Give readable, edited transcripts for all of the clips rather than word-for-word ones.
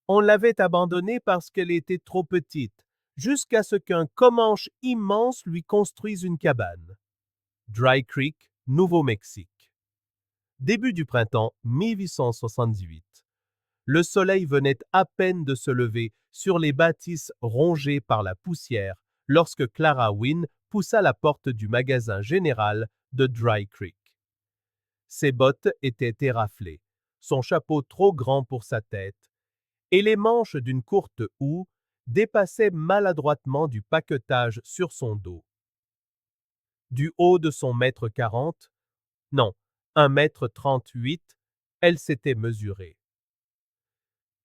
On l'avait abandonnée parce qu'elle était trop petite, jusqu'à ce qu'un comanche immense lui construise une cabane. Dry Creek, Nouveau-Mexique. Début du printemps 1878. Le soleil venait à peine de se lever sur les bâtisses rongées par la poussière lorsque Clara Wynne poussa la porte du magasin général de Dry Creek. Ses bottes étaient éraflées, son chapeau trop grand pour sa tête, et les manches d'une courte houe dépassaient maladroitement du paquetage sur son dos. Du haut de son mètre 40, non, 1,38 m, elle s'était mesurée.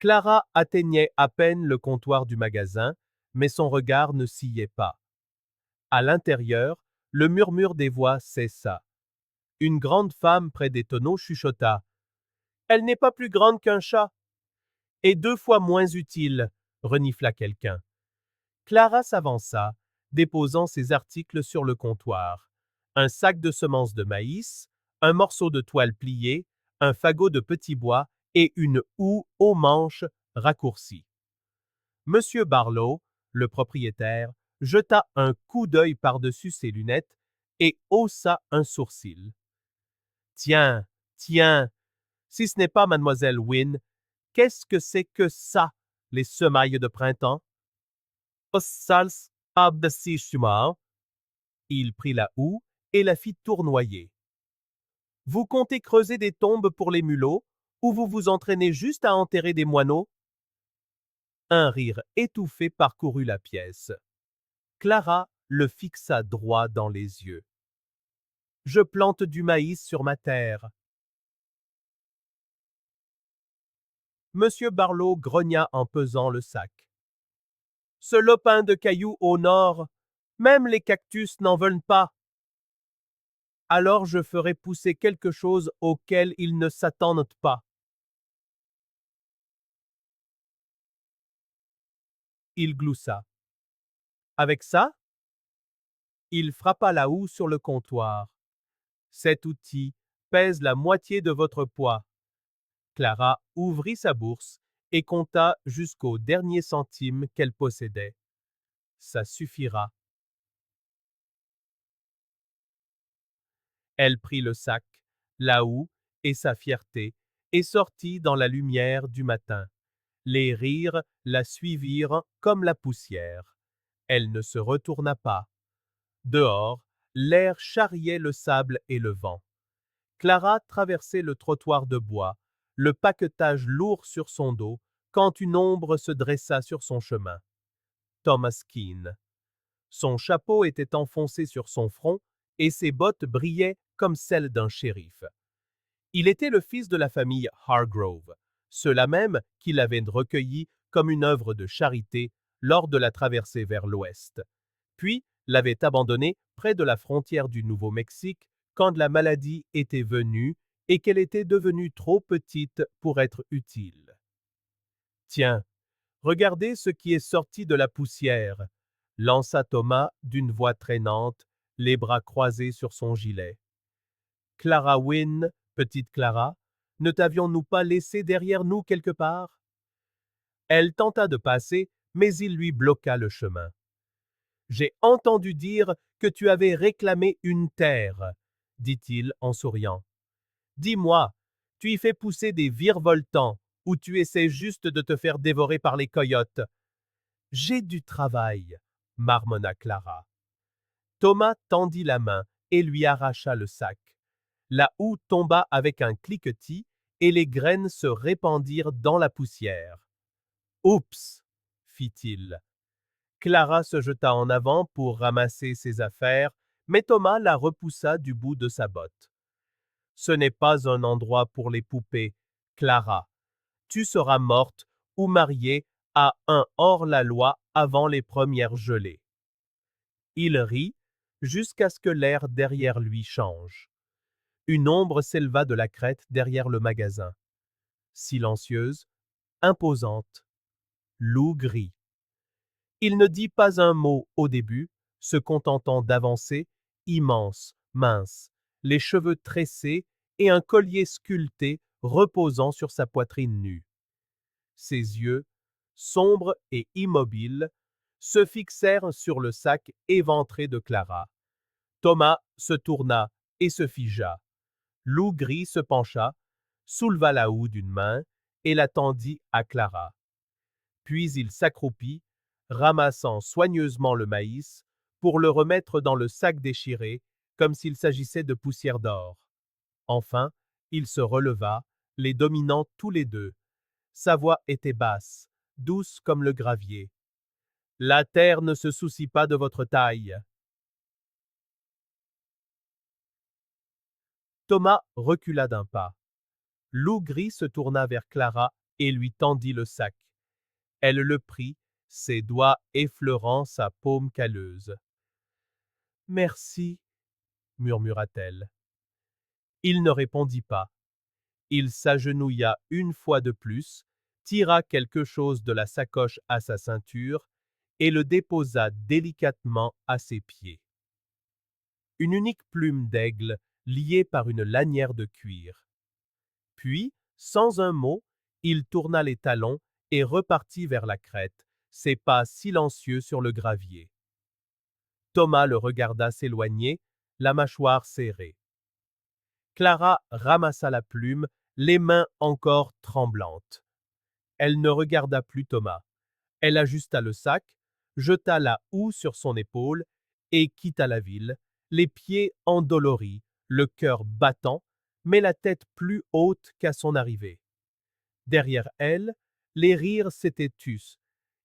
Clara atteignait à peine le comptoir du magasin, mais son regard ne sillait pas. À l'intérieur, le murmure des voix cessa. Une grande femme près des tonneaux chuchota. « Elle n'est pas plus grande qu'un chat. » « Et 2 fois moins utile, » renifla quelqu'un. Clara s'avança, déposant ses articles sur le comptoir. Un sac de semences de maïs, un morceau de toile pliée, un fagot de petit bois et une houe aux manches raccourcies. Monsieur Barlow, le propriétaire, jeta un coup d'œil par-dessus ses lunettes et haussa un sourcil. « Tiens, tiens, si ce n'est pas mademoiselle Wynne, qu'est-ce que c'est que ça, les semailles de printemps? » Il prit la houe et la fit tournoyer. « Vous comptez creuser des tombes pour les mulots, ou vous vous entraînez juste à enterrer des moineaux? » Un rire étouffé parcourut la pièce. Clara le fixa droit dans les yeux. « Je plante du maïs sur ma terre. » Monsieur Barlow grogna en pesant le sac. « Ce lopin de cailloux au nord, même les cactus n'en veulent pas. Alors je ferai pousser quelque chose auquel ils ne s'attendent pas. » Il gloussa. « Avec ça? » Il frappa la houe sur le comptoir. « Cet outil pèse la moitié de votre poids. » Clara ouvrit sa bourse et compta jusqu'au dernier centime qu'elle possédait. « Ça suffira. » Elle prit le sac, la houe et sa fierté et sortit dans la lumière du matin. Les rires la suivirent comme la poussière. Elle ne se retourna pas. Dehors, l'air charriait le sable et le vent. Clara traversait le trottoir de bois, le paquetage lourd sur son dos, quand une ombre se dressa sur son chemin. Thomas Keene. Son chapeau était enfoncé sur son front et ses bottes brillaient comme celles d'un shérif. Il était le fils de la famille Hargrove, ceux-là même qui l'avaient recueilli comme une œuvre de charité lors de la traversée vers l'ouest, puis l'avaient abandonné près de la frontière du Nouveau-Mexique quand la maladie était venue et qu'elle était devenue trop petite pour être utile. « Tiens, regardez ce qui est sorti de la poussière, » lança Thomas d'une voix traînante, les bras croisés sur son gilet. « Clara Wynne, petite Clara, ne t'avions-nous pas laissé derrière nous quelque part? » Elle tenta de passer, mais il lui bloqua le chemin. « J'ai entendu dire que tu avais réclamé une terre, » dit-il en souriant. « Dis-moi, tu y fais pousser des virevoltants ou tu essaies juste de te faire dévorer par les coyotes? »« J'ai du travail, » marmonna Clara. Thomas tendit la main et lui arracha le sac. La houe tomba avec un cliquetis et les graines se répandirent dans la poussière. « Oups !» fit-il. Clara se jeta en avant pour ramasser ses affaires, mais Thomas la repoussa du bout de sa botte. « Ce n'est pas un endroit pour les poupées, Clara. Tu seras morte ou mariée à un hors-la-loi avant les premières gelées. » Il rit jusqu'à ce que l'air derrière lui change. Une ombre s'éleva de la crête derrière le magasin. Silencieuse, imposante, loup gris. Il ne dit pas un mot au début, se contentant d'avancer, immense, mince, les cheveux tressés et un collier sculpté reposant sur sa poitrine nue. Ses yeux, sombres et immobiles, se fixèrent sur le sac éventré de Clara. Thomas se tourna et se figea. Loup Gris se pencha, souleva la houe d'une main et la tendit à Clara. Puis il s'accroupit, ramassant soigneusement le maïs pour le remettre dans le sac déchiré, comme s'il s'agissait de poussière d'or. Enfin, il se releva, les dominant tous les deux. Sa voix était basse, douce comme le gravier. La terre ne se soucie pas de votre taille. Thomas recula d'un pas. Loup Gris se tourna vers Clara et lui tendit le sac. Elle le prit, ses doigts effleurant sa paume calleuse. Merci, murmura-t-elle. Il ne répondit pas. Il s'agenouilla une fois de plus, tira quelque chose de la sacoche à sa ceinture et le déposa délicatement à ses pieds. Une unique plume d'aigle liée par une lanière de cuir. Puis, sans un mot, il tourna les talons et repartit vers la crête, ses pas silencieux sur le gravier. Thomas le regarda s'éloigner, la mâchoire serrée. Clara ramassa la plume, les mains encore tremblantes. Elle ne regarda plus Thomas. Elle ajusta le sac, jeta la houe sur son épaule et quitta la ville, les pieds endoloris, le cœur battant, mais la tête plus haute qu'à son arrivée. Derrière elle, les rires s'étaient tus,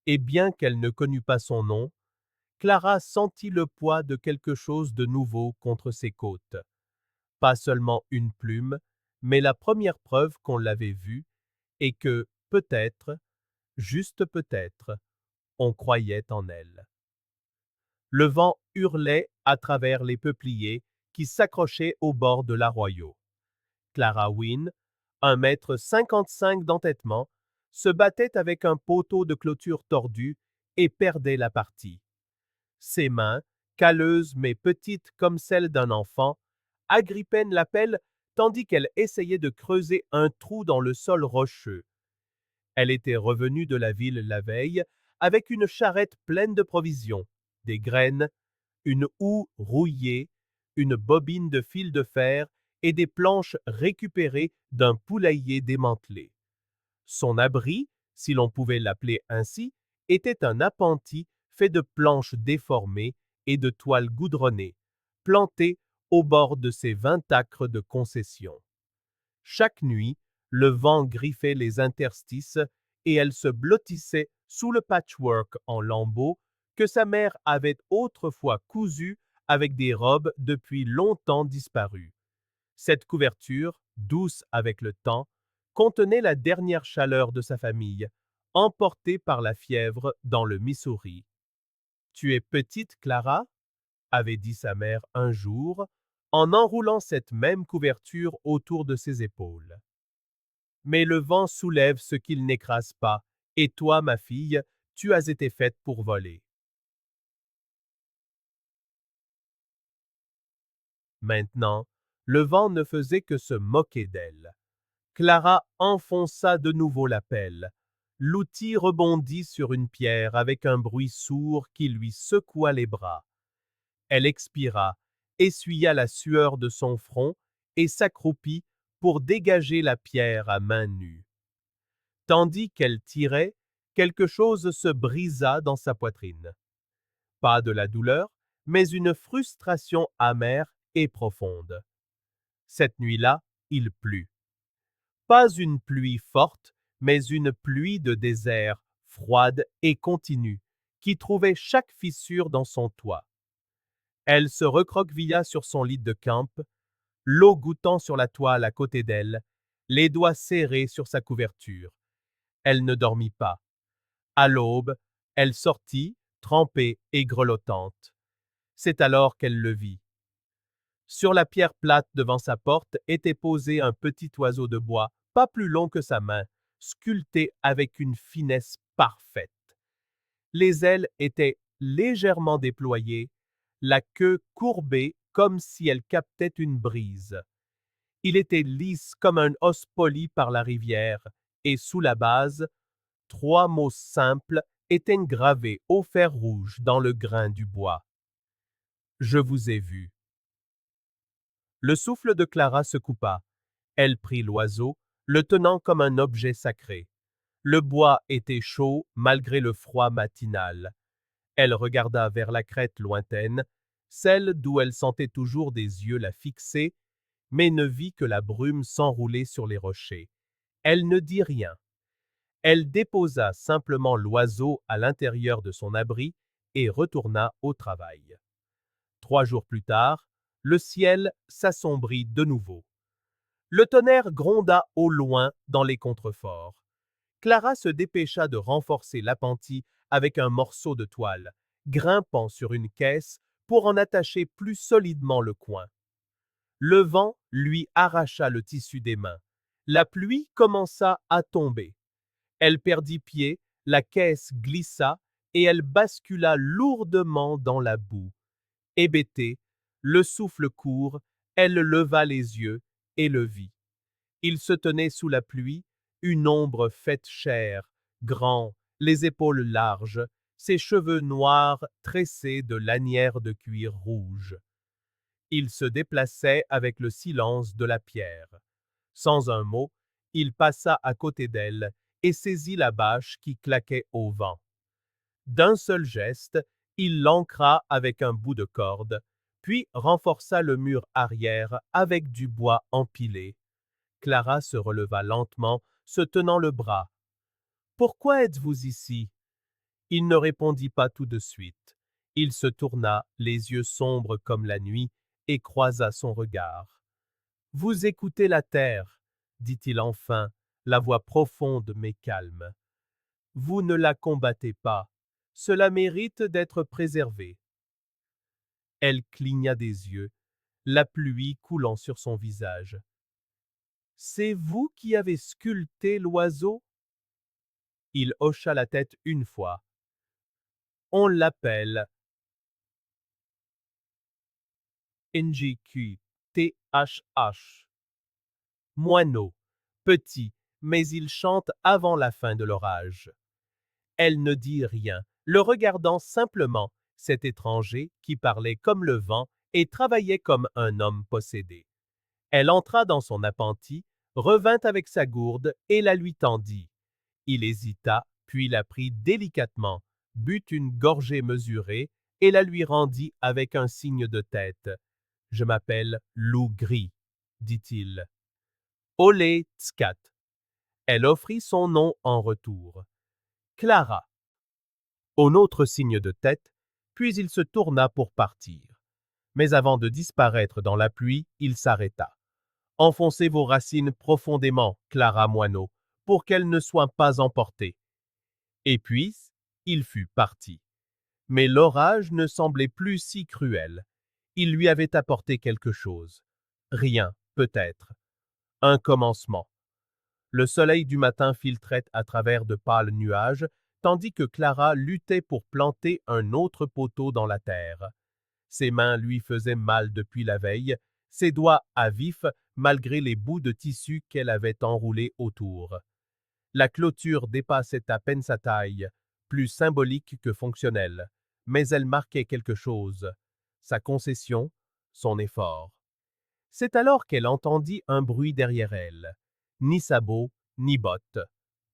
et bien qu'elle ne connût pas son nom, Clara sentit le poids de quelque chose de nouveau contre ses côtes. Pas seulement une plume, mais la première preuve qu'on l'avait vue et que, peut-être, juste peut-être, on croyait en elle. Le vent hurlait à travers les peupliers qui s'accrochaient au bord de l'arroyo. Clara Wynne, 1,55 m d'entêtement, se battait avec un poteau de clôture tordu et perdait la partie. Ses mains, calleuses mais petites comme celles d'un enfant, agrippaient la pelle tandis qu'elle essayait de creuser un trou dans le sol rocheux. Elle était revenue de la ville la veille avec une charrette pleine de provisions, des graines, une houe rouillée, une bobine de fil de fer et des planches récupérées d'un poulailler démantelé. Son abri, si l'on pouvait l'appeler ainsi, était un appentis fait de planches déformées et de toiles goudronnées, plantées au bord de ses 20 acres de concession. Chaque nuit, le vent griffait les interstices et elle se blottissait sous le patchwork en lambeaux que sa mère avait autrefois cousu avec des robes depuis longtemps disparues. Cette couverture, douce avec le temps, contenait la dernière chaleur de sa famille, emportée par la fièvre dans le Missouri. Tu es petite, Clara, avait dit sa mère un jour, en enroulant cette même couverture autour de ses épaules. Mais le vent soulève ce qu'il n'écrase pas, et toi, ma fille, tu as été faite pour voler. Maintenant, le vent ne faisait que se moquer d'elle. Clara enfonça de nouveau la pelle. L'outil rebondit sur une pierre avec un bruit sourd qui lui secoua les bras. Elle expira, essuya la sueur de son front et s'accroupit pour dégager la pierre à main nue. Tandis qu'elle tirait, quelque chose se brisa dans sa poitrine. Pas de la douleur, mais une frustration amère et profonde. Cette nuit-là, il plut. Pas une pluie forte, mais une pluie de désert, froide et continue, qui trouvait chaque fissure dans son toit. Elle se recroquevilla sur son lit de camp, l'eau gouttant sur la toile à côté d'elle, les doigts serrés sur sa couverture. Elle ne dormit pas. À l'aube, elle sortit, trempée et grelottante. C'est alors qu'elle le vit. Sur la pierre plate devant sa porte était posé un petit oiseau de bois, pas plus long que sa main, sculpté avec une finesse parfaite. Les ailes étaient légèrement déployées, la queue courbée comme si elle captait une brise. Il était lisse comme un os poli par la rivière, et sous la base, 3 mots simples étaient gravés au fer rouge dans le grain du bois. Je vous ai vu. Le souffle de Clara se coupa. Elle prit l'oiseau, le tenant comme un objet sacré. Le bois était chaud malgré le froid matinal. Elle regarda vers la crête lointaine, celle d'où elle sentait toujours des yeux la fixer, mais ne vit que la brume s'enrouler sur les rochers. Elle ne dit rien. Elle déposa simplement l'oiseau à l'intérieur de son abri et retourna au travail. 3 jours plus tard, le ciel s'assombrit de nouveau. Le tonnerre gronda au loin dans les contreforts. Clara se dépêcha de renforcer l'appentis avec un morceau de toile, grimpant sur une caisse pour en attacher plus solidement le coin. Le vent lui arracha le tissu des mains. La pluie commença à tomber. Elle perdit pied, la caisse glissa et elle bascula lourdement dans la boue. Hébétée, le souffle court, elle leva les yeux et le vit. Il se tenait sous la pluie, une ombre faite chair, grand, les épaules larges, ses cheveux noirs tressés de lanières de cuir rouge. Il se déplaçait avec le silence de la pierre. Sans un mot, il passa à côté d'elle et saisit la bâche qui claquait au vent. D'un seul geste, il l'ancra avec un bout de corde, puis renforça le mur arrière avec du bois empilé. Clara se releva lentement, se tenant le bras. « Pourquoi êtes-vous ici ?» Il ne répondit pas tout de suite. Il se tourna, les yeux sombres comme la nuit, et croisa son regard. « Vous écoutez la terre, dit-il enfin, la voix profonde mais calme. Vous ne la combattez pas. Cela mérite d'être préservé. Elle cligna des yeux, la pluie coulant sur son visage. C'est vous qui avez sculpté l'oiseau? Il hocha la tête une fois. On l'appelle NGQ-THH. Moineau, petit, mais il chante avant la fin de l'orage. Elle ne dit rien, le regardant simplement, cet étranger qui parlait comme le vent et travaillait comme un homme possédé. Elle entra dans son appentis, revint avec sa gourde et la lui tendit. Il hésita, puis la prit délicatement, but une gorgée mesurée et la lui rendit avec un signe de tête. « Je m'appelle Loup Gris, dit-il. Olé Tskat. Elle offrit son nom en retour. Clara. Un autre signe de tête, puis il se tourna pour partir. Mais avant de disparaître dans la pluie, il s'arrêta. Enfoncez vos racines profondément, Clara Moineau, pour qu'elles ne soient pas emportées. Et puis, il fut parti. Mais l'orage ne semblait plus si cruel. Il lui avait apporté quelque chose. Rien, peut-être. Un commencement. Le soleil du matin filtrait à travers de pâles nuages, tandis que Clara luttait pour planter un autre poteau dans la terre. Ses mains lui faisaient mal depuis la veille, ses doigts à vif malgré les bouts de tissu qu'elle avait enroulés autour. La clôture dépassait à peine sa taille, plus symbolique que fonctionnelle, mais elle marquait quelque chose, sa concession, son effort. C'est alors qu'elle entendit un bruit derrière elle. Ni sabots, ni bottes.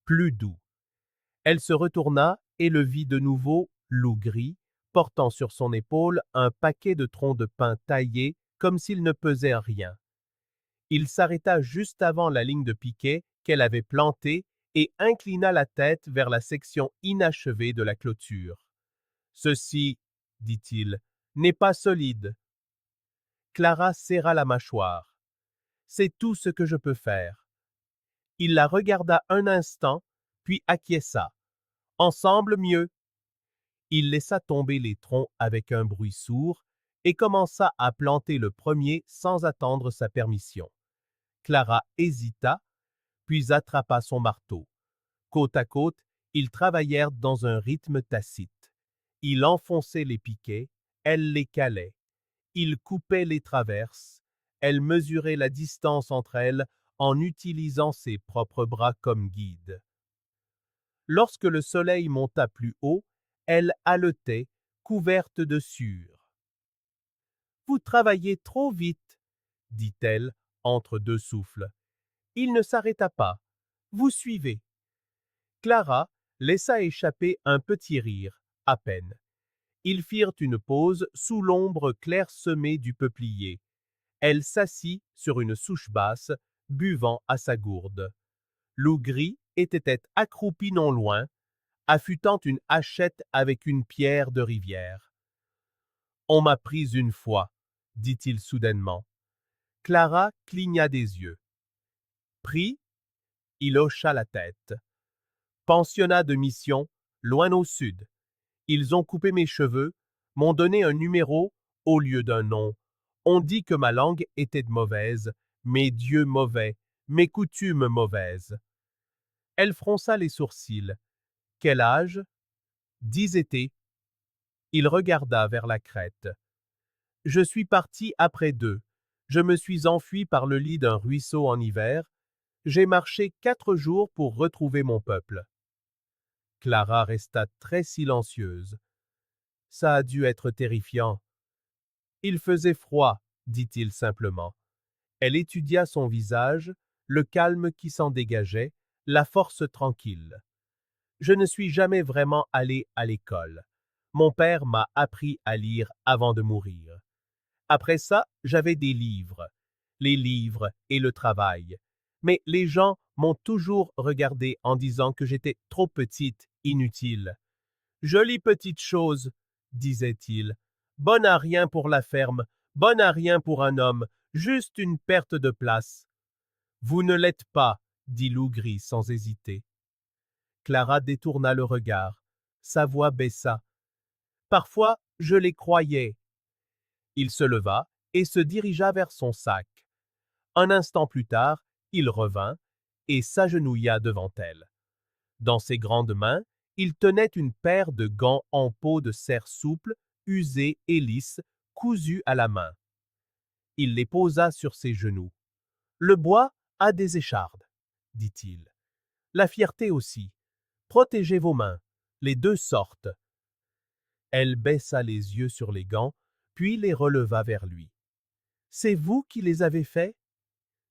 Plus doux. Elle se retourna et le vit de nouveau, Loup Gris, portant sur son épaule un paquet de troncs de pin taillés comme s'il ne pesait rien. Il s'arrêta juste avant la ligne de piquet qu'elle avait plantée et inclina la tête vers la section inachevée de la clôture. « Ceci, dit-il, n'est pas solide. » Clara serra la mâchoire. « C'est tout ce que je peux faire. » Il la regarda un instant, puis acquiesça. « Ensemble mieux. » Il laissa tomber les troncs avec un bruit sourd et commença à planter le premier sans attendre sa permission. Clara hésita, puis attrapa son marteau. Côte à côte, ils travaillèrent dans un rythme tacite. Il enfonçait les piquets, elle les calait. Il coupait les traverses, elle mesurait la distance entre elles en utilisant ses propres bras comme guide. Lorsque le soleil monta plus haut, elle haletait, couverte de sueur. Vous travaillez trop vite, dit-elle entre deux souffles. Il ne s'arrêta pas. Vous suivez. Clara laissa échapper un petit rire, à peine. Ils firent une pause sous l'ombre clairsemée du peuplier. Elle s'assit sur une souche basse, buvant à sa gourde. Loup Gris était accroupi non loin, affûtant une hachette avec une pierre de rivière. On m'a prise une fois, dit-il soudainement. Clara cligna des yeux. Pris? Il hocha la tête. Pensionnat de mission, loin au sud. Ils ont coupé mes cheveux, m'ont donné un numéro au lieu d'un nom. On dit que ma langue était mauvaise, mes dieux mauvais, mes coutumes mauvaises. Elle fronça les sourcils. Quel âge? 10 étés. Il regarda vers la crête. Je suis parti après 2. Je me suis enfui par le lit d'un ruisseau en hiver. J'ai marché 4 jours pour retrouver mon peuple. Clara resta très silencieuse. Ça a dû être terrifiant. Il faisait froid, dit-il simplement. Elle étudia son visage, le calme qui s'en dégageait, la force tranquille. Je ne suis jamais vraiment allé à l'école. Mon père m'a appris à lire avant de mourir. Après ça, j'avais des livres. Les livres et le travail. Mais les gens m'ont toujours regardé en disant que j'étais trop petite, inutile. Jolie petite chose, disait-il. Bonne à rien pour la ferme, bonne à rien pour un homme, juste une perte de place. Vous ne l'êtes pas, dit Loup Gris sans hésiter. Clara détourna le regard. Sa voix baissa. Parfois, je les croyais. Il se leva et se dirigea vers son sac. Un instant plus tard, il revint et s'agenouilla devant elle. Dans ses grandes mains, il tenait une paire de gants en peau de cerf souple, usés et lisses, cousus à la main. Il les posa sur ses genoux. Le bois a des échardes, dit-il. La fierté aussi. Protégez vos mains. Les deux sortent. Elle baissa les yeux sur les gants, puis les releva vers lui. C'est vous qui les avez faits?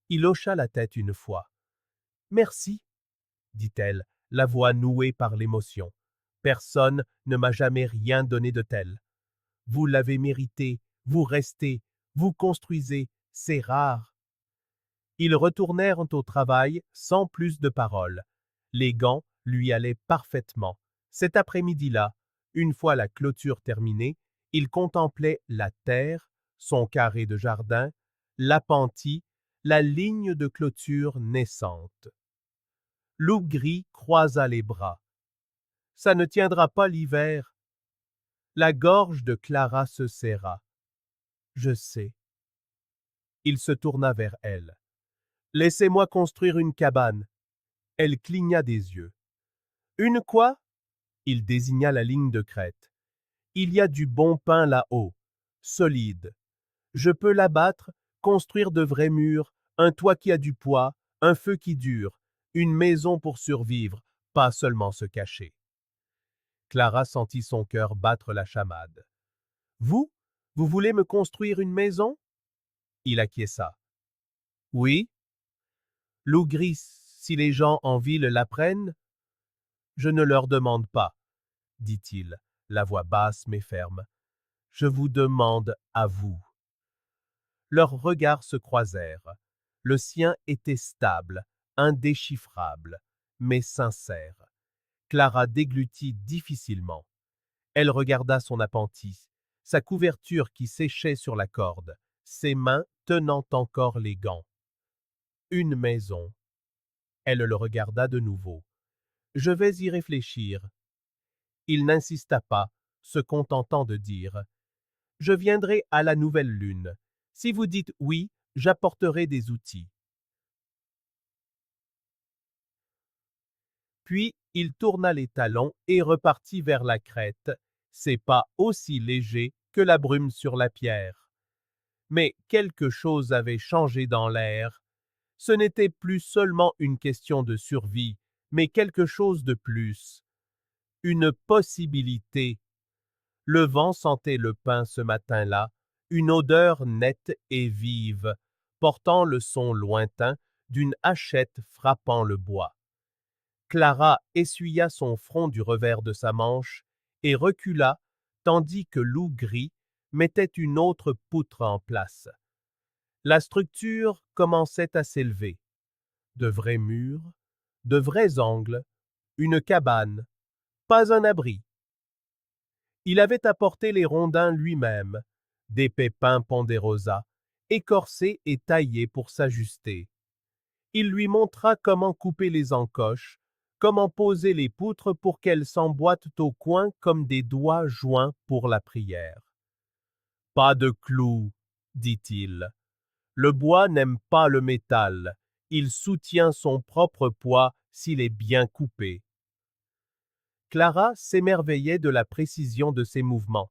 Il hocha la tête une fois. Merci, dit-elle, la voix nouée par l'émotion. Personne ne m'a jamais rien donné de tel. Vous l'avez mérité, vous restez, vous construisez, c'est rare. Ils retournèrent au travail sans plus de paroles. Les gants lui allaient parfaitement. Cet après-midi-là, une fois la clôture terminée, il contemplait la terre, son carré de jardin, l'appentis, la ligne de clôture naissante. Loup Gris croisa les bras. Ça ne tiendra pas l'hiver. La gorge de Clara se serra. Je sais. Il se tourna vers elle. Laissez-moi construire une cabane. Elle cligna des yeux. Une quoi? Il désigna la ligne de crête. Il y a du bon pain là-haut, solide. Je peux l'abattre, construire de vrais murs, un toit qui a du poids, un feu qui dure, une maison pour survivre, pas seulement se cacher. Clara sentit son cœur battre la chamade. Vous? Vous voulez me construire une maison? Il acquiesça. Oui. Loup Gris, si les gens en ville l'apprennent, je ne leur demande pas, dit-il, la voix basse mais ferme. Je vous demande à vous. Leurs regards se croisèrent. Le sien était stable, indéchiffrable, mais sincère. Clara déglutit difficilement. Elle regarda son appentis, sa couverture qui séchait sur la corde, ses mains tenant encore les gants. Une maison. Elle le regarda de nouveau. Je vais y réfléchir. Il n'insista pas, se contentant de dire « Je viendrai à la nouvelle lune. Si vous dites oui, j'apporterai des outils. » Puis il tourna les talons et repartit vers la crête, ses pas aussi légers que la brume sur la pierre. Mais quelque chose avait changé dans l'air. Ce n'était plus seulement une question de survie, mais quelque chose de plus. Une possibilité. Le vent sentait le pin ce matin-là, une odeur nette et vive, portant le son lointain d'une hachette frappant le bois. Clara essuya son front du revers de sa manche et recula, tandis que Loup Gris mettait une autre poutre en place. La structure commençait à s'élever. De vrais murs, de vrais angles, une cabane, pas un abri. Il avait apporté les rondins lui-même, des pépins ponderosa, écorcés et taillés pour s'ajuster. Il lui montra comment couper les encoches, comment poser les poutres pour qu'elles s'emboîtent au coin comme des doigts joints pour la prière. Pas de clous, dit-il. Le bois n'aime pas le métal, il soutient son propre poids s'il est bien coupé. Clara s'émerveillait de la précision de ses mouvements.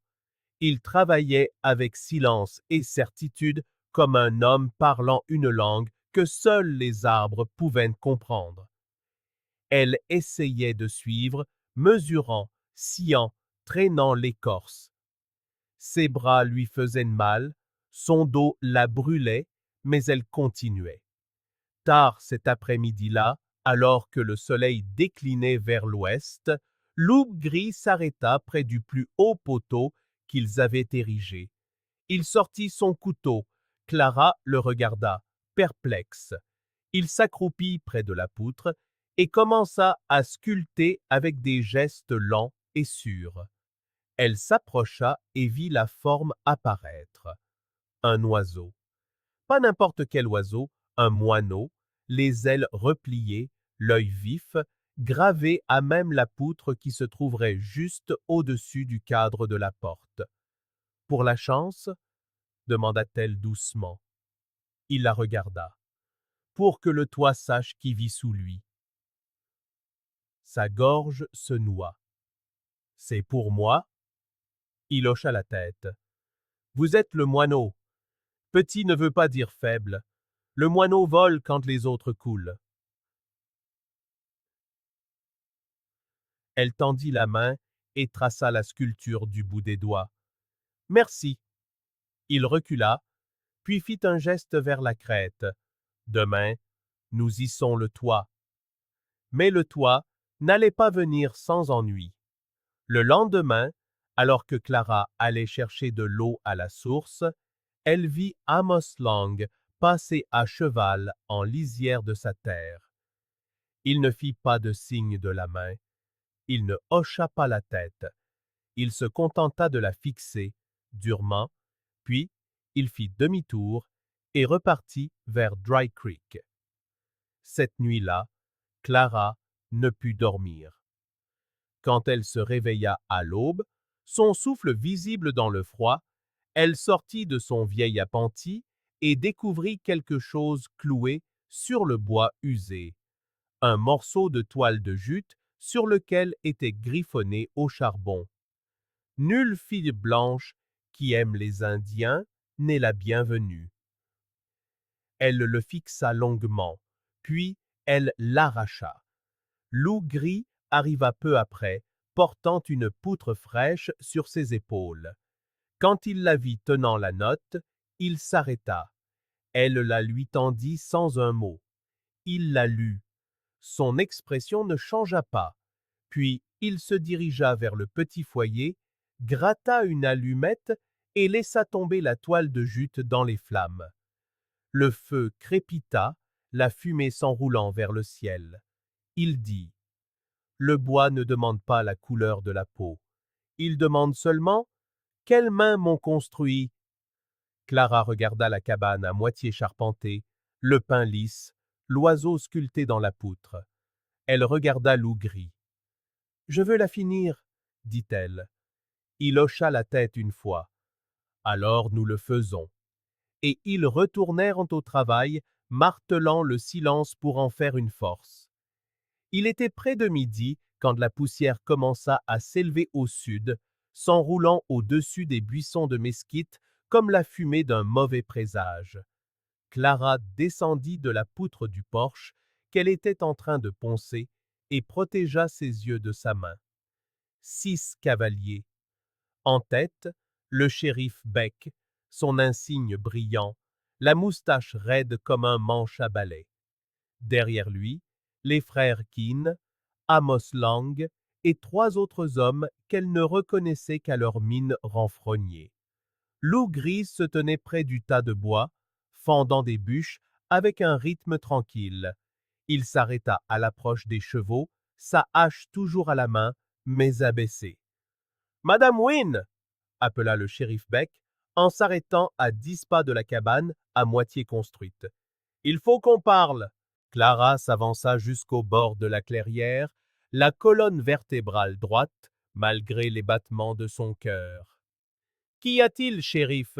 Il travaillait avec silence et certitude comme un homme parlant une langue que seuls les arbres pouvaient comprendre. Elle essayait de suivre, mesurant, sciant, traînant l'écorce. Ses bras lui faisaient mal, son dos la brûlait, mais elle continuait. Tard cet après-midi-là, alors que le soleil déclinait vers l'ouest, Loup Gris s'arrêta près du plus haut poteau qu'ils avaient érigé. Il sortit son couteau. Clara le regarda, perplexe. Il s'accroupit près de la poutre et commença à sculpter avec des gestes lents et sûrs. Elle s'approcha et vit la forme apparaître. Un oiseau. Pas n'importe quel oiseau, un moineau, les ailes repliées, l'œil vif, gravé à même la poutre qui se trouverait juste au-dessus du cadre de la porte. Pour la chance? Demanda-t-elle doucement. Il la regarda. Pour que le toit sache qui vit sous lui. Sa gorge se noua. C'est pour moi? Il hocha la tête. Vous êtes le moineau. Petit ne veut pas dire faible. Le moineau vole quand les autres coulent. Elle tendit la main et traça la sculpture du bout des doigts. Merci. Il recula, puis fit un geste vers la crête. Demain, nous hissons le toit. Mais le toit n'allait pas venir sans ennui. Le lendemain, alors que Clara allait chercher de l'eau à la source, elle vit Amos Long passer à cheval en lisière de sa terre. Il ne fit pas de signe de la main, il ne hocha pas la tête, il se contenta de la fixer, durement, puis il fit demi-tour et repartit vers Dry Creek. Cette nuit-là, Clara ne put dormir. Quand elle se réveilla à l'aube, son souffle visible dans le froid, elle sortit de son vieil appentis et découvrit quelque chose cloué sur le bois usé. Un morceau de toile de jute sur lequel était griffonné au charbon. Nulle fille blanche qui aime les Indiens n'est la bienvenue. Elle le fixa longuement, puis elle l'arracha. Loup Gris arriva peu après, portant une poutre fraîche sur ses épaules. Quand il la vit tenant la note, il s'arrêta. Elle la lui tendit sans un mot. Il la lut. Son expression ne changea pas. Puis il se dirigea vers le petit foyer, gratta une allumette et laissa tomber la toile de jute dans les flammes. Le feu crépita, la fumée s'enroulant vers le ciel. Il dit: le bois ne demande pas la couleur de la peau. Il demande seulement: quelles mains m'ont construit? Clara regarda la cabane à moitié charpentée, le pin lisse, l'oiseau sculpté dans la poutre. Elle regarda Loup Gris. Je veux la finir, dit-elle. Il hocha la tête une fois. Alors nous le faisons. Et ils retournèrent au travail, martelant le silence pour en faire une force. Il était près de midi quand la poussière commença à s'élever au sud, s'enroulant au-dessus des buissons de mesquite comme la fumée d'un mauvais présage. Clara descendit de la poutre du porche qu'elle était en train de poncer et protégea ses yeux de sa main. 6 cavaliers. En tête, le shérif Beck, son insigne brillant, la moustache raide comme un manche à balai. Derrière lui, les frères Keane, Amos Lang et 3 autres hommes qu'elle ne reconnaissait qu'à leur mine renfrognée. Lou Grise se tenait près du tas de bois, fendant des bûches avec un rythme tranquille. Il s'arrêta à l'approche des chevaux, sa hache toujours à la main, mais abaissée. « Madame Wynne !» appela le shérif Beck, en s'arrêtant à 10 pas de la cabane à moitié construite. « Il faut qu'on parle !» Clara s'avança jusqu'au bord de la clairière, la colonne vertébrale droite, malgré les battements de son cœur. « Qu'y a-t-il, shérif ?»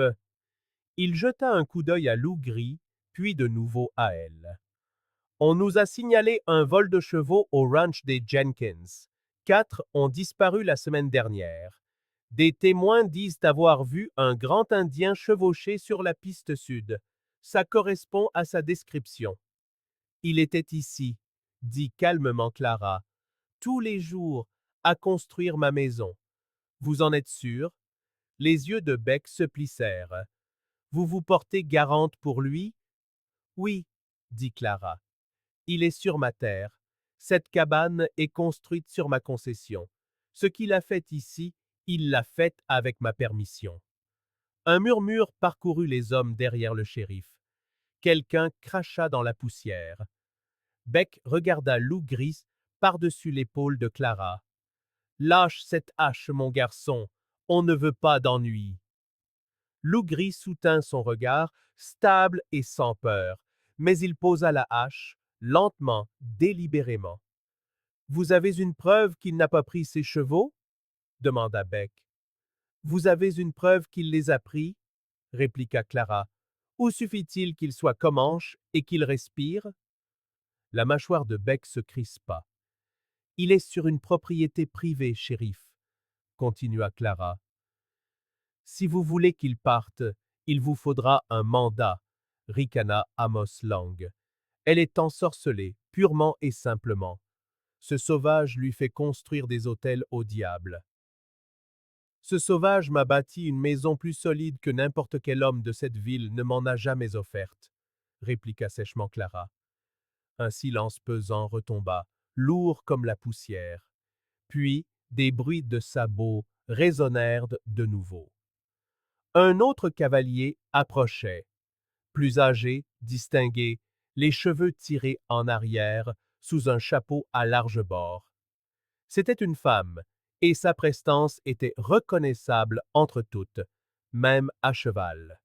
Il jeta un coup d'œil à Lou Gris, puis de nouveau à elle. « On nous a signalé un vol de chevaux au ranch des Jenkins. 4 ont disparu la semaine dernière. Des témoins disent avoir vu un grand Indien chevaucher sur la piste sud. Ça correspond à sa description. » « Il était ici, » dit calmement Clara, « tous les jours, à construire ma maison. Vous en êtes sûr? » Les yeux de Beck se plissèrent. « Vous vous portez garante pour lui? » « Oui, » dit Clara. « Il est sur ma terre. Cette cabane est construite sur ma concession. Ce qu'il a fait ici, il l'a fait avec ma permission. » Un murmure parcourut les hommes derrière le shérif. Quelqu'un cracha dans la poussière. Beck regarda Lou Gris par-dessus l'épaule de Clara. « Lâche cette hache, mon garçon, on ne veut pas d'ennui. » Lou Gris soutint son regard, stable et sans peur, mais il posa la hache, lentement, délibérément. « Vous avez une preuve qu'il n'a pas pris ses chevaux? » demanda Beck. « Vous avez une preuve qu'il les a pris? » répliqua Clara. « Ou suffit-il qu'il soit comanche et qu'il respire? » La mâchoire de Beck se crispa. « Il est sur une propriété privée, shérif, » continua Clara. « Si vous voulez qu'il parte, il vous faudra un mandat, » ricana Amos Lang. « Elle est ensorcelée, purement et simplement. Ce sauvage lui fait construire des hôtels au diable. »« Ce sauvage m'a bâti une maison plus solide que n'importe quel homme de cette ville ne m'en a jamais offerte, » répliqua sèchement Clara. Un silence pesant retomba, lourd comme la poussière. Puis, des bruits de sabots résonnèrent de nouveau. Un autre cavalier approchait, plus âgé, distingué, les cheveux tirés en arrière, sous un chapeau à large bord. C'était une femme, et sa prestance était reconnaissable entre toutes, même à cheval.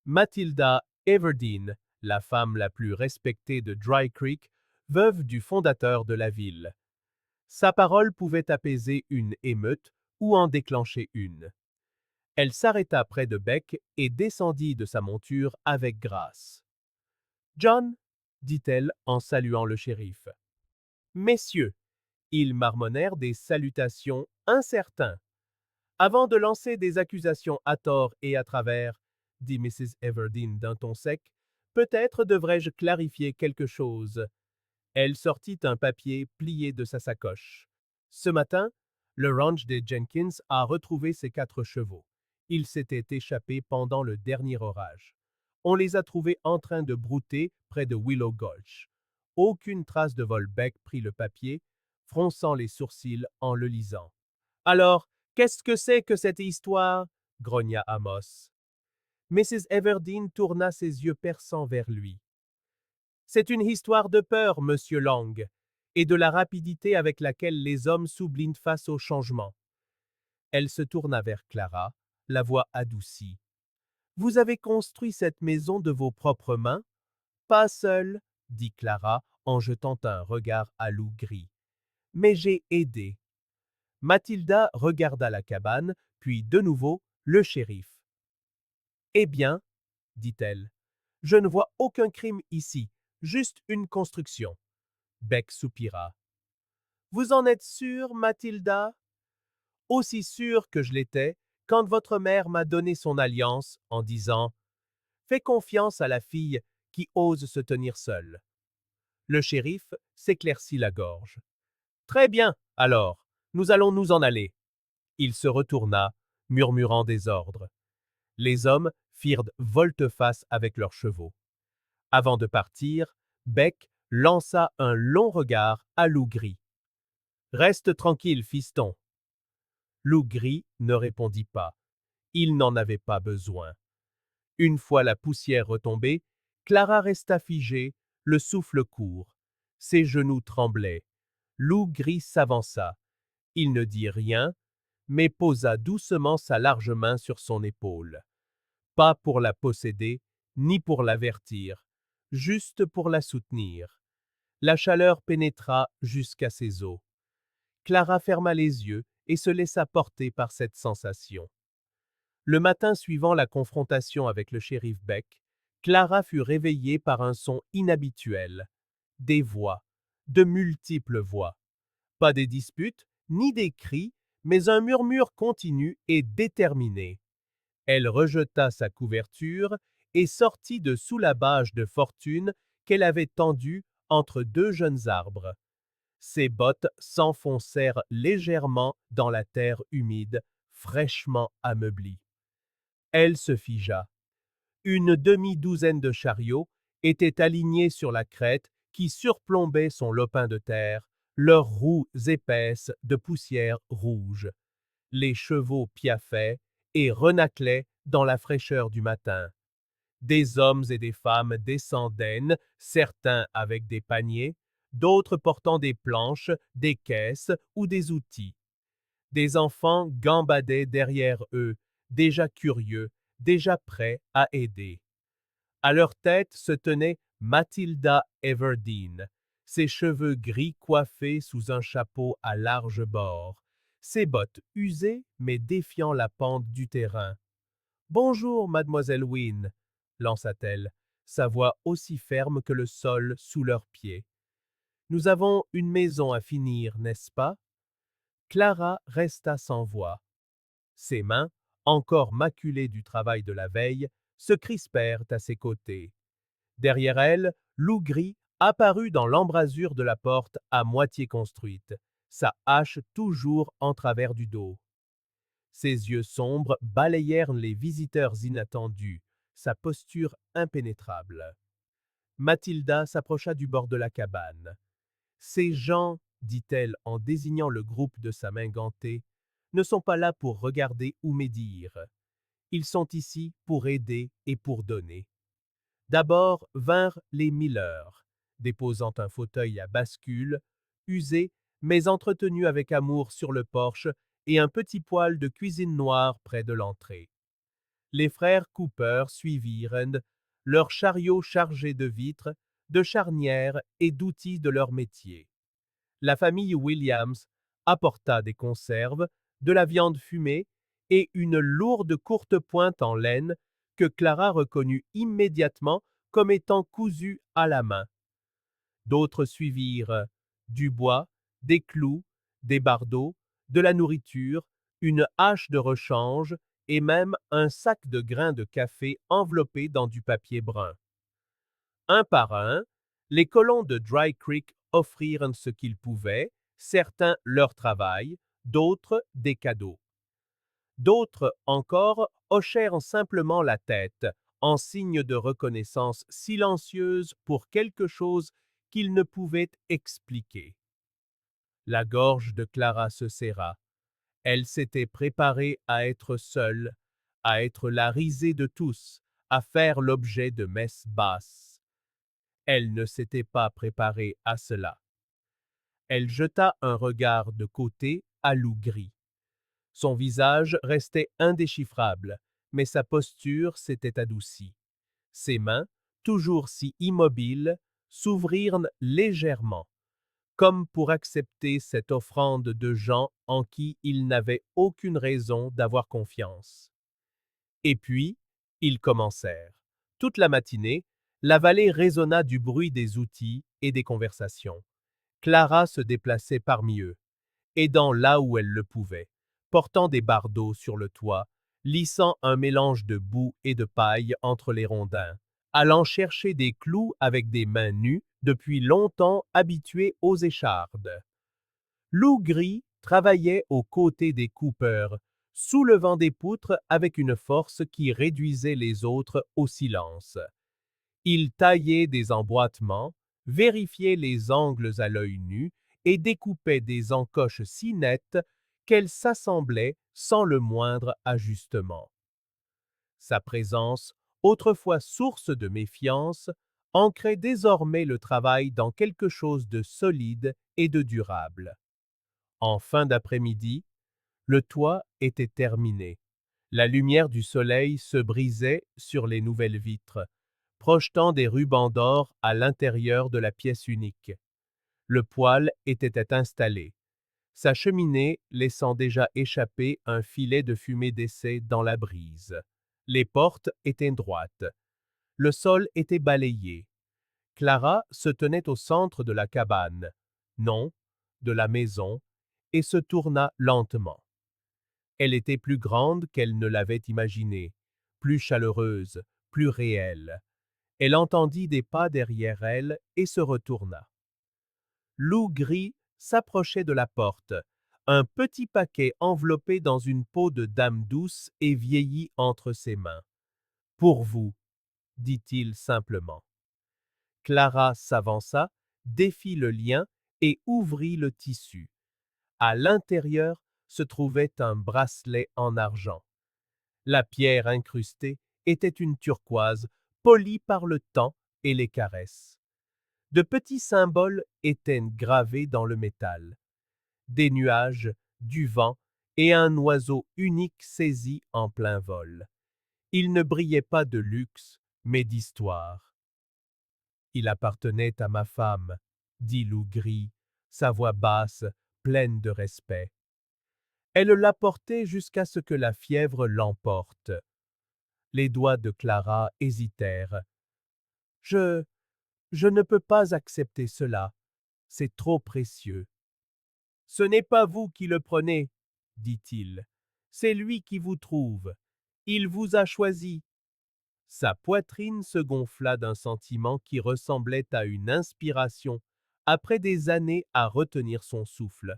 Matilda Everdeen, la femme la plus respectée de Dry Creek, veuve du fondateur de la ville. Sa parole pouvait apaiser une émeute ou en déclencher une. Elle s'arrêta près de Beck et descendit de sa monture avec grâce. « John, » dit-elle en saluant le shérif. « Messieurs, » ils marmonnèrent des salutations incertains. « Avant de lancer des accusations à tort et à travers, » dit Mrs. Everdeen d'un ton sec, « peut-être devrais-je clarifier quelque chose. » Elle sortit un papier plié de sa sacoche. « Ce matin, le ranch des Jenkins a retrouvé ses 4 chevaux. Ils s'étaient échappés pendant le dernier orage. On les a trouvés en train de brouter près de Willow Gulch. Aucune trace de vol. » Beck prit le papier, fronçant les sourcils en le lisant. « Alors, qu'est-ce que c'est que cette histoire? » grogna Amos. Mrs. Everdeen tourna ses yeux perçants vers lui. « C'est une histoire de peur, monsieur Lang, et de la rapidité avec laquelle les hommes s'oublient face au changement. » Elle se tourna vers Clara, la voix adoucie. « Vous avez construit cette maison de vos propres mains? »« Pas seule, » dit Clara en jetant un regard à Lou Gris. « Mais j'ai aidé. » Matilda regarda la cabane, puis de nouveau le shérif. « Eh bien, » dit-elle, « je ne vois aucun crime ici, juste une construction. » Beck soupira. « Vous en êtes sûre, Matilda? » « Aussi sûre que je l'étais quand votre mère m'a donné son alliance en disant « Fais confiance à la fille qui ose se tenir seule. » Le shérif s'éclaircit la gorge. Très bien, alors, nous allons nous en aller. Il se retourna, murmurant des ordres. Les hommes firent volte-face avec leurs chevaux. Avant de partir, Beck lança un long regard à Loup Gris. Reste tranquille, fiston. Loup Gris ne répondit pas. Il n'en avait pas besoin. Une fois la poussière retombée, Clara resta figée, le souffle court. Ses genoux tremblaient. Loup Gris s'avança. Il ne dit rien, mais posa doucement sa large main sur son épaule. Pas pour la posséder, ni pour l'avertir, juste pour la soutenir. La chaleur pénétra jusqu'à ses os. Clara ferma les yeux et se laissa porter par cette sensation. Le matin suivant la confrontation avec le shérif Beck, Clara fut réveillée par un son inhabituel. Des voix, de multiples voix. Pas des disputes, ni des cris, mais un murmure continu et déterminé. Elle rejeta sa couverture et sortit de sous la bâche de fortune qu'elle avait tendue entre deux jeunes arbres. Ses bottes s'enfoncèrent légèrement dans la terre humide, fraîchement ameublie. Elle se figea. Une demi-douzaine de chariots étaient alignés sur la crête qui surplombait son lopin de terre, leurs roues épaisses de poussière rouge. Les chevaux piaffaient et renâclaient dans la fraîcheur du matin. Des hommes et des femmes descendaient, certains avec des paniers, d'autres portant des planches, des caisses ou des outils. Des enfants gambadaient derrière eux, déjà curieux, déjà prêts à aider. À leur tête se tenait Matilda Everdeen, ses cheveux gris coiffés sous un chapeau à larges bords, ses bottes usées mais défiant la pente du terrain. Bonjour, mademoiselle Wynne, lança-t-elle, sa voix aussi ferme que le sol sous leurs pieds. Nous avons une maison à finir, n'est-ce pas? Clara resta sans voix. Ses mains, encore maculées du travail de la veille, se crispèrent à ses côtés. Derrière elle, Loup Gris apparut dans l'embrasure de la porte à moitié construite, sa hache toujours en travers du dos. Ses yeux sombres balayèrent les visiteurs inattendus, sa posture impénétrable. Mathilda s'approcha du bord de la cabane. Ces gens, dit-elle en désignant le groupe de sa main gantée, ne sont pas là pour regarder ou médire. Ils sont ici pour aider et pour donner. D'abord vinrent les Miller, déposant un fauteuil à bascule, usé mais entretenu avec amour sur le porche et un petit poêle de cuisine noire près de l'entrée. Les frères Cooper suivirent, leurs chariots chargés de vitres, de charnières et d'outils de leur métier. La famille Williams apporta des conserves, de la viande fumée et une lourde courte pointe en laine que Clara reconnut immédiatement comme étant cousue à la main. D'autres suivirent du bois, des clous, des bardeaux, de la nourriture, une hache de rechange et même un sac de grains de café enveloppé dans du papier brun. Un par un, les colons de Dry Creek offrirent ce qu'ils pouvaient, certains leur travail, d'autres des cadeaux. D'autres encore hochèrent simplement la tête, en signe de reconnaissance silencieuse pour quelque chose qu'ils ne pouvaient expliquer. La gorge de Clara se serra. Elle s'était préparée à être seule, à être la risée de tous, à faire l'objet de messes basses. Elle ne s'était pas préparée à cela. Elle jeta un regard de côté à Loup Gris. Son visage restait indéchiffrable, mais sa posture s'était adoucie. Ses mains, toujours si immobiles, s'ouvrirent légèrement, comme pour accepter cette offrande de gens en qui il n'avait aucune raison d'avoir confiance. Et puis, ils commencèrent. Toute la matinée, la vallée résonna du bruit des outils et des conversations. Clara se déplaçait parmi eux, aidant là où elle le pouvait, portant des bardeaux sur le toit, lissant un mélange de boue et de paille entre les rondins, allant chercher des clous avec des mains nues depuis longtemps habituées aux échardes. Lou Gris travaillait aux côtés des Cooper, soulevant des poutres avec une force qui réduisait les autres au silence. Il taillait des emboîtements, vérifiait les angles à l'œil nu et découpait des encoches si nettes qu'elles s'assemblaient sans le moindre ajustement. Sa présence, autrefois source de méfiance, ancrait désormais le travail dans quelque chose de solide et de durable. En fin d'après-midi, le toit était terminé. La lumière du soleil se brisait sur les nouvelles vitres, projetant des rubans d'or à l'intérieur de la pièce unique. Le poêle était installé, sa cheminée laissant déjà échapper un filet de fumée d'essai dans la brise. Les portes étaient droites. Le sol était balayé. Clara se tenait au centre de la cabane, non, de la maison, et se tourna lentement. Elle était plus grande qu'elle ne l'avait imaginé, plus chaleureuse, plus réelle. Elle entendit des pas derrière elle et se retourna. Lou Gris s'approchait de la porte, un petit paquet enveloppé dans une peau de dame douce et vieillie entre ses mains. « Pour vous », dit-il simplement. Clara s'avança, défit le lien et ouvrit le tissu. À l'intérieur se trouvait un bracelet en argent. La pierre incrustée était une turquoise polie par le temps et les caresses. De petits symboles étaient gravés dans le métal. Des nuages, du vent et un oiseau unique saisi en plein vol. Il ne brillait pas de luxe, mais d'histoire. Il appartenait à ma femme, dit Lou Gris, sa voix basse, pleine de respect. Elle l'a porté jusqu'à ce que la fièvre l'emporte. Les doigts de Clara hésitèrent. Je ne peux pas accepter cela. C'est trop précieux. Ce n'est pas vous qui le prenez, dit-il. C'est lui qui vous trouve. Il vous a choisi. Sa poitrine se gonfla d'un sentiment qui ressemblait à une inspiration, après des années à retenir son souffle.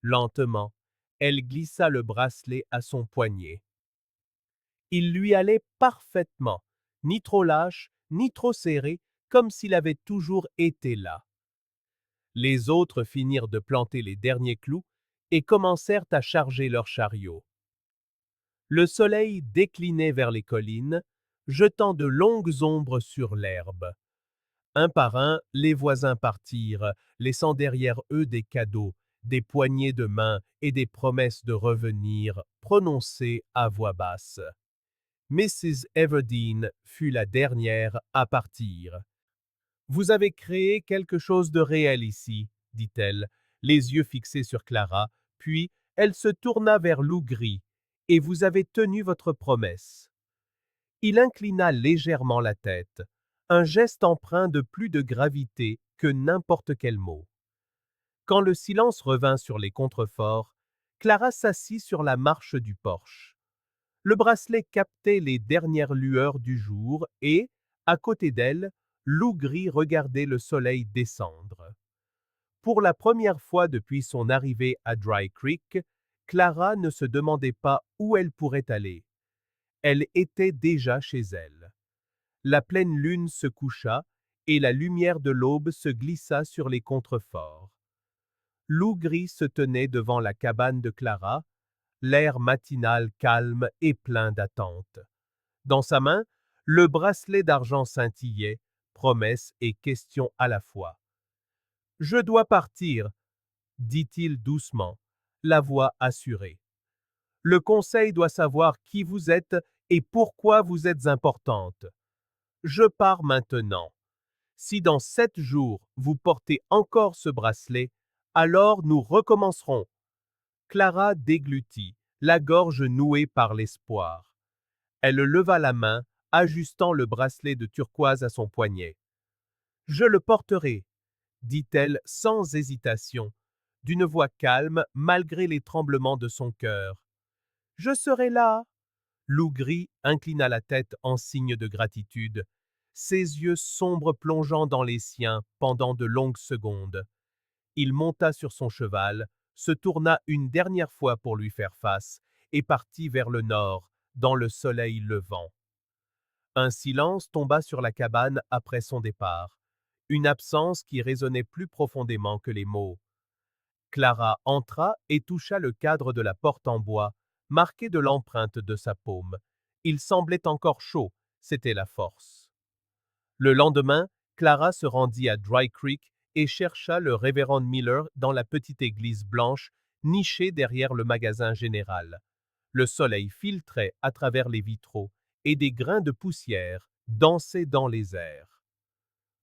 Lentement, elle glissa le bracelet à son poignet. Il lui allait parfaitement, ni trop lâche, ni trop serré, comme s'il avait toujours été là. Les autres finirent de planter les derniers clous et commencèrent à charger leurs chariots. Le soleil déclinait vers les collines, jetant de longues ombres sur l'herbe. Un par un, les voisins partirent, laissant derrière eux des cadeaux, des poignées de main et des promesses de revenir, prononcées à voix basse. Mrs. Everdeen fut la dernière à partir. « Vous avez créé quelque chose de réel ici, » dit-elle, les yeux fixés sur Clara, puis elle se tourna vers Lou Gris. « Et vous avez tenu votre promesse. » Il inclina légèrement la tête, un geste empreint de plus de gravité que n'importe quel mot. Quand le silence revint sur les contreforts, Clara s'assit sur la marche du porche. Le bracelet captait les dernières lueurs du jour et, à côté d'elle, Lou Gris regardait le soleil descendre. Pour la première fois depuis son arrivée à Dry Creek, Clara ne se demandait pas où elle pourrait aller. Elle était déjà chez elle. La pleine lune se coucha et la lumière de l'aube se glissa sur les contreforts. Lou Gris se tenait devant la cabane de Clara, l'air matinal calme et plein d'attente. Dans sa main, le bracelet d'argent scintillait, promesse et question à la fois. « Je dois partir, » dit-il doucement, la voix assurée. « Le conseil doit savoir qui vous êtes et pourquoi vous êtes importante. Je pars maintenant. Si dans 7 jours vous portez encore ce bracelet, alors nous recommencerons. » Clara déglutit, la gorge nouée par l'espoir. Elle leva la main, ajustant le bracelet de turquoise à son poignet. « Je le porterai, » dit-elle sans hésitation, d'une voix calme malgré les tremblements de son cœur. « Je serai là. » Lou Gris inclina la tête en signe de gratitude, ses yeux sombres plongeant dans les siens pendant de longues secondes. Il monta sur son cheval, se tourna une dernière fois pour lui faire face, et partit vers le nord, dans le soleil levant. Un silence tomba sur la cabane après son départ, une absence qui résonnait plus profondément que les mots. Clara entra et toucha le cadre de la porte en bois, marqué de l'empreinte de sa paume. Il semblait encore chaud, c'était la force. Le lendemain, Clara se rendit à Dry Creek et chercha le révérend Miller dans la petite église blanche nichée derrière le magasin général. Le soleil filtrait à travers les vitraux et des grains de poussière dansaient dans les airs.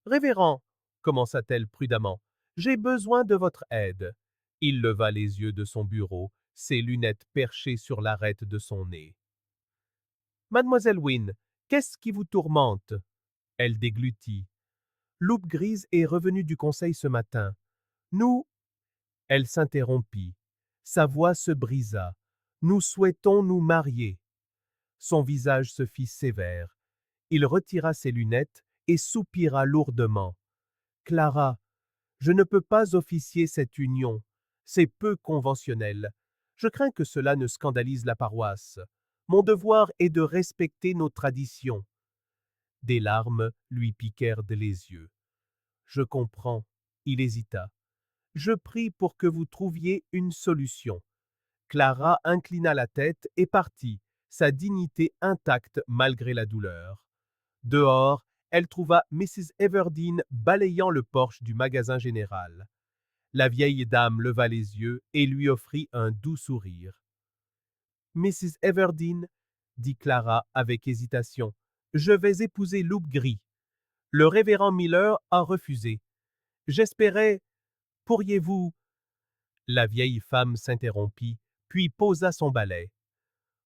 Révérend, commença-t-elle prudemment, j'ai besoin de votre aide. Il leva les yeux de son bureau, ses lunettes perchées sur l'arête de son nez. Mademoiselle Wynne, qu'est-ce qui vous tourmente? Elle déglutit. Loupe Grise est revenue du conseil ce matin. Nous... Elle s'interrompit. Sa voix se brisa. Nous souhaitons nous marier. Son visage se fit sévère. Il retira ses lunettes et soupira lourdement. Clara, je ne peux pas officier cette union. C'est peu conventionnel. Je crains que cela ne scandalise la paroisse. Mon devoir est de respecter nos traditions. Des larmes lui piquèrent les yeux. Je comprends. Il hésita. Je prie pour que vous trouviez une solution. Clara inclina la tête et partit, sa dignité intacte malgré la douleur. Dehors, elle trouva Mrs. Everdeen balayant le porche du magasin général. La vieille dame leva les yeux et lui offrit un doux sourire. Mrs. Everdeen, dit Clara avec hésitation, je vais épouser Loup Gris. Le révérend Miller a refusé. J'espérais. Pourriez-vous... La vieille femme s'interrompit, puis posa son balai.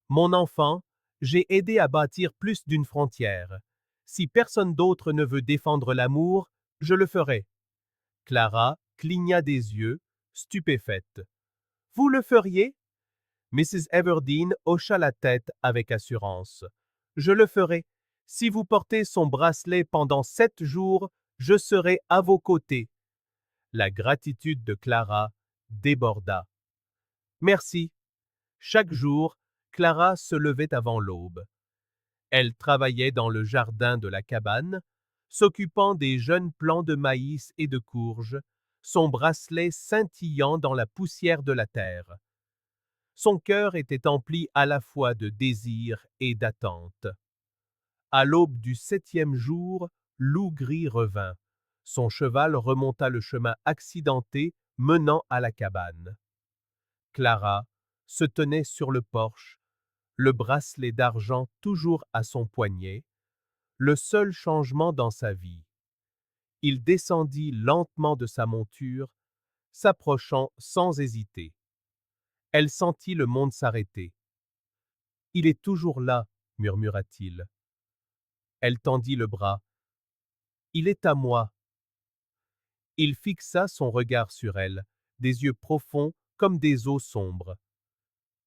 Mon enfant, j'ai aidé à bâtir plus d'une frontière. Si personne d'autre ne veut défendre l'amour, je le ferai. Clara cligna des yeux, stupéfaite. Vous le feriez? Mrs. Everdeen hocha la tête avec assurance. Je le ferai. Si vous portez son bracelet pendant 7 jours, je serai à vos côtés. La gratitude de Clara déborda. Merci. Chaque jour, Clara se levait avant l'aube. Elle travaillait dans le jardin de la cabane, s'occupant des jeunes plants de maïs et de courges, son bracelet scintillant dans la poussière de la terre. Son cœur était empli à la fois de désir et d'attente. À l'aube du 7e jour, Loup Gris revint. Son cheval remonta le chemin accidenté menant à la cabane. Clara se tenait sur le porche, le bracelet d'argent toujours à son poignet, le seul changement dans sa vie. Il descendit lentement de sa monture, s'approchant sans hésiter. Elle sentit le monde s'arrêter. « Il est toujours là, » murmura-t-il. Elle tendit le bras. « Il est à moi. » Il fixa son regard sur elle, des yeux profonds comme des eaux sombres.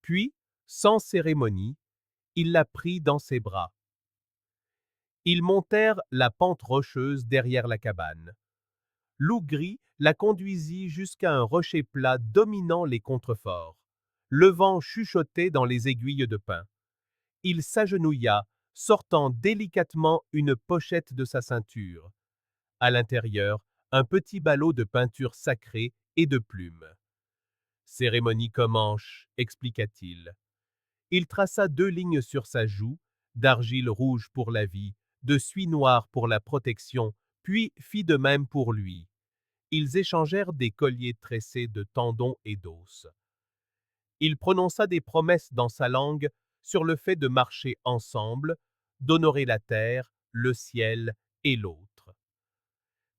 Puis, sans cérémonie, il la prit dans ses bras. Ils montèrent la pente rocheuse derrière la cabane. Loup Gris la conduisit jusqu'à un rocher plat dominant les contreforts. Le vent chuchotait dans les aiguilles de pin. Il s'agenouilla, sortant délicatement une pochette de sa ceinture. À l'intérieur, un petit ballot de peinture sacrée et de plumes. « Cérémonie Comanche », expliqua-t-il. Il traça 2 lignes sur sa joue, d'argile rouge pour la vie, de suie noire pour la protection, puis fit de même pour lui. Ils échangèrent des colliers tressés de tendons et d'os. Il prononça des promesses dans sa langue sur le fait de marcher ensemble, d'honorer la terre, le ciel et l'autre.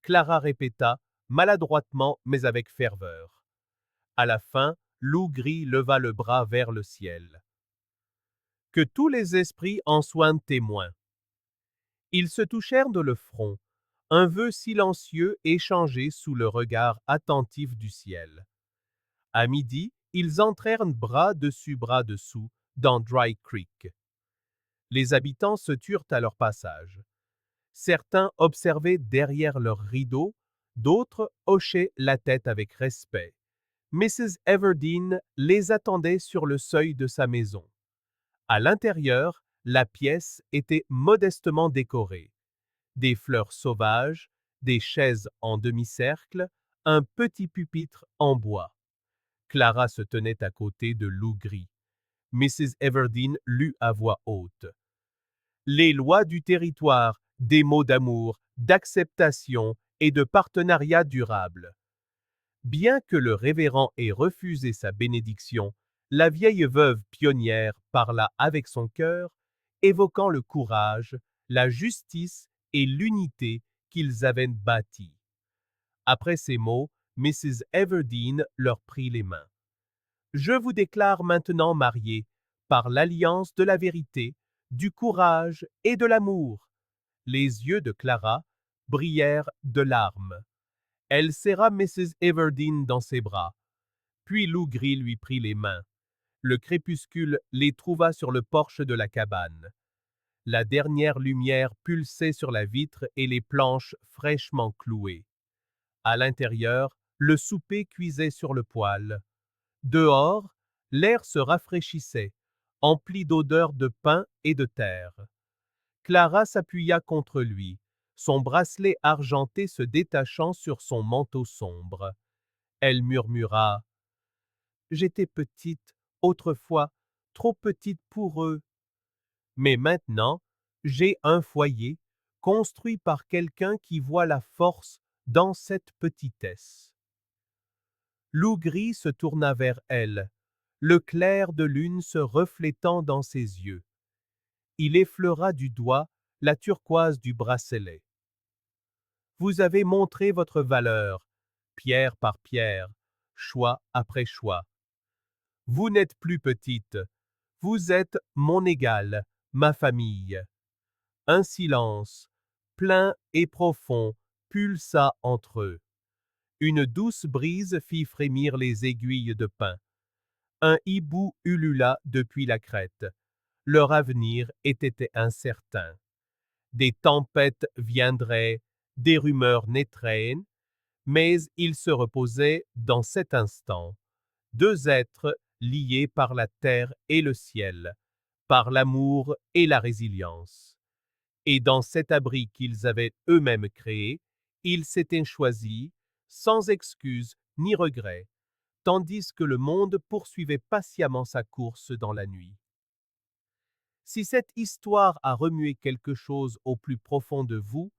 Clara répéta, maladroitement mais avec ferveur. À la fin, Loup Gris leva le bras vers le ciel. Que tous les esprits en soient témoins. Ils se touchèrent de le front, un vœu silencieux échangé sous le regard attentif du ciel. À midi, ils entrèrent bras dessus bras dessous dans Dry Creek. Les habitants se turent à leur passage. Certains observaient derrière leurs rideaux, D'autres hochaient la tête avec respect. Mrs. Everdeen les attendait sur le seuil de sa maison. À l'intérieur, la pièce était modestement décorée. Des fleurs sauvages, des chaises en demi-cercle, un petit pupitre en bois. Clara se tenait à côté de Lou Gris. Mrs. Everdeen lut à voix haute. Les lois du territoire, des mots d'amour, d'acceptation et de partenariat durable. Bien que le révérend ait refusé sa bénédiction, la vieille veuve pionnière parla avec son cœur, évoquant le courage, la justice et l'unité qu'ils avaient bâtis. Après ces mots, Mrs. Everdeen leur prit les mains. Je vous déclare maintenant mariés, par l'alliance de la vérité, du courage et de l'amour. Les yeux de Clara brillèrent de larmes. Elle serra Mrs. Everdeen dans ses bras. Puis Lou Gris lui prit les mains. Le crépuscule les trouva sur le porche de la cabane. La dernière lumière pulsait sur la vitre et les planches fraîchement clouées. À l'intérieur, le souper cuisait sur le poêle. Dehors, l'air se rafraîchissait, empli d'odeurs de pain et de terre. Clara s'appuya contre lui, son bracelet argenté se détachant sur son manteau sombre. Elle murmura « J'étais petite, autrefois, trop petite pour eux. Mais maintenant, j'ai un foyer, construit par quelqu'un qui voit la force dans cette petitesse. » Lou Gris se tourna vers elle, le clair de lune se reflétant dans ses yeux. Il effleura du doigt la turquoise du bracelet. Vous avez montré votre valeur, pierre par pierre, choix après choix. Vous n'êtes plus petite, vous êtes mon égale, ma famille. Un silence, plein et profond, pulsa entre eux. Une douce brise fit frémir les aiguilles de pin. Un hibou ulula depuis la crête. Leur avenir était incertain. Des tempêtes viendraient, des rumeurs naîtraient, mais ils se reposaient dans cet instant. Deux êtres liés par la terre et le ciel, par l'amour et la résilience. Et dans cet abri qu'ils avaient eux-mêmes créé, ils s'étaient choisis, sans excuse ni regret, tandis que le monde poursuivait patiemment sa course dans la nuit. Si cette histoire a remué quelque chose au plus profond de vous,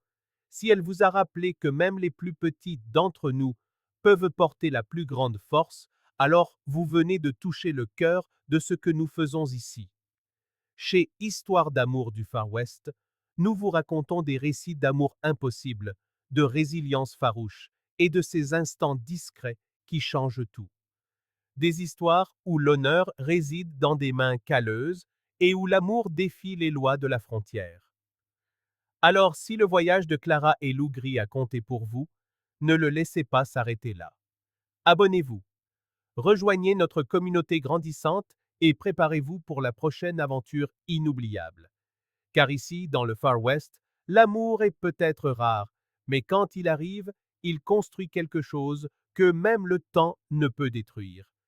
si elle vous a rappelé que même les plus petits d'entre nous peuvent porter la plus grande force, alors vous venez de toucher le cœur de ce que nous faisons ici. Chez Histoire d'amour du Far West, nous vous racontons des récits d'amour impossible, de résilience farouche et de ces instants discrets qui changent tout. Des histoires où l'honneur réside dans des mains calleuses et où l'amour défie les lois de la frontière. Alors, si le voyage de Clara et Lou Gris a compté pour vous, ne le laissez pas s'arrêter là. Abonnez-vous, rejoignez notre communauté grandissante et préparez-vous pour la prochaine aventure inoubliable. Car ici, dans le Far West, l'amour est peut-être rare, mais quand il arrive, il construit quelque chose que même le temps ne peut détruire.